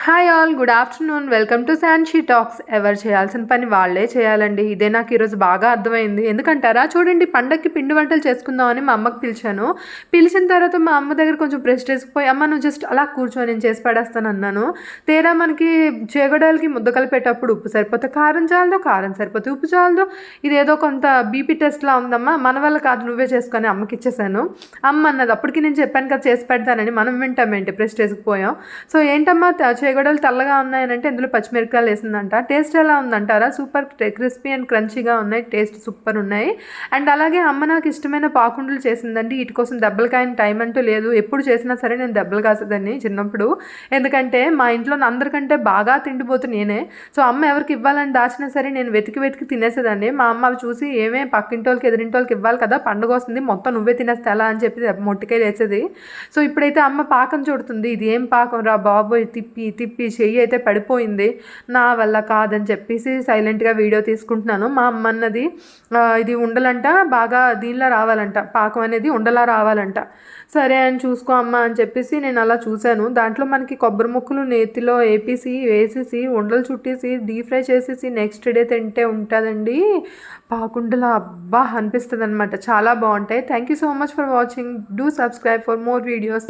Hi all, good afternoon. Welcome to శాన్షీ talks. ఎవరు చేయాల్సిన పని వాళ్ళే చేయాలండి. ఇదే నాకు ఈరోజు బాగా అర్థమైంది. ఎందుకంటారా, చూడండి, పండగకి పిండి వంటలు చేసుకుందామని మా అమ్మకి పిలిచాను. పిలిచిన తర్వాత మా అమ్మ దగ్గర కొంచెం ప్రెస్టేజ్కి పోయి, అమ్మ నువ్వు జస్ట్ అలా కూర్చో, నేను చేసి పడేస్తాను అన్నాను. తీరా మనకి చేగొడాలకి ముద్ద కలిపేటప్పుడు ఉప్పు సరిపోతే కారం చాలదు, కారం సరిపోతే ఉప్పు చాలదు. ఇదేదో కొంత బీపీ టెస్ట్లా ఉందమ్మా, మన వల్ల కాదు, నువ్వే చేసుకొని అమ్మకి ఇచ్చేసాను. అమ్మ అన్నది, అప్పటికి నేను చెప్పాను కదా చేసి పెడతానని. మనం వింటామేంటి, ప్రెస్టేజ్కి పోయాం. సో ఏంటమ్మా చేగొడలు తెల్లగా ఉన్నాయనంటే ఇందులో పచ్చిమిరపకాయలు వేసిందంట. టేస్ట్ ఎలా ఉందంటారా, సూపర్ క్రిస్పీ అండ్ క్రంచీగా ఉన్నాయి. టేస్ట్ సూపర్ ఉన్నాయి. అండ్ అలాగే అమ్మ నాకు ఇష్టమైన పాకుండలు చేసిందండి. వీటి కోసం దెబ్బలు కాయని టైం అంటూ లేదు. ఎప్పుడు చేసినా సరే నేను దెబ్బలు కాసేదాన్ని చిన్నప్పుడు. ఎందుకంటే మా ఇంట్లో అందరికంటే బాగా తిండిపోతు నేనే. సో అమ్మ ఎవరికి ఇవ్వాలని దాచినా సరే నేను వెతికి వెతికి తినేసేదాన్ని. మా అమ్మ అవి చూసి, ఏమే పక్కింటోళ్ళకి ఎదిరింటోళ్ళకి ఇవ్వాలి కదా, పండుగ వస్తుంది, మొత్తం నువ్వే తినేస్తే ఎలా అని చెప్పి మొట్టికాయలు వేసేది. సో ఇప్పుడైతే అమ్మ పాకం చూడుతుంది. ఇది ఏం పాకం రా బాబోయ్, తిప్పి తిప్పి చెయ్యి అయితే పడిపోయింది. నా వల్ల కాదని చెప్పేసి సైలెంట్గా వీడియో తీసుకుంటున్నాను. మా అమ్మ అన్నది, ఇది ఉండలంట, బాగా దీనిలా రావాలంట, పాకం అనేది ఉండలా రావాలంట. సరే అని చూసుకో అమ్మ అని చెప్పేసి నేను అలా చూశాను. దాంట్లో మనకి కొబ్బరి ముక్కలు నేతిలో వేసేసి ఉండలు చుట్టేసి డీప్ ఫ్రై చేసేసి నెక్స్ట్ డే తింటే ఉంటుందండి పాకుండలు. అబ్బా అనిపిస్తుంది అనమాట. చాలా బాగుంటాయి. Thank you so much for watching. Do subscribe for more videos.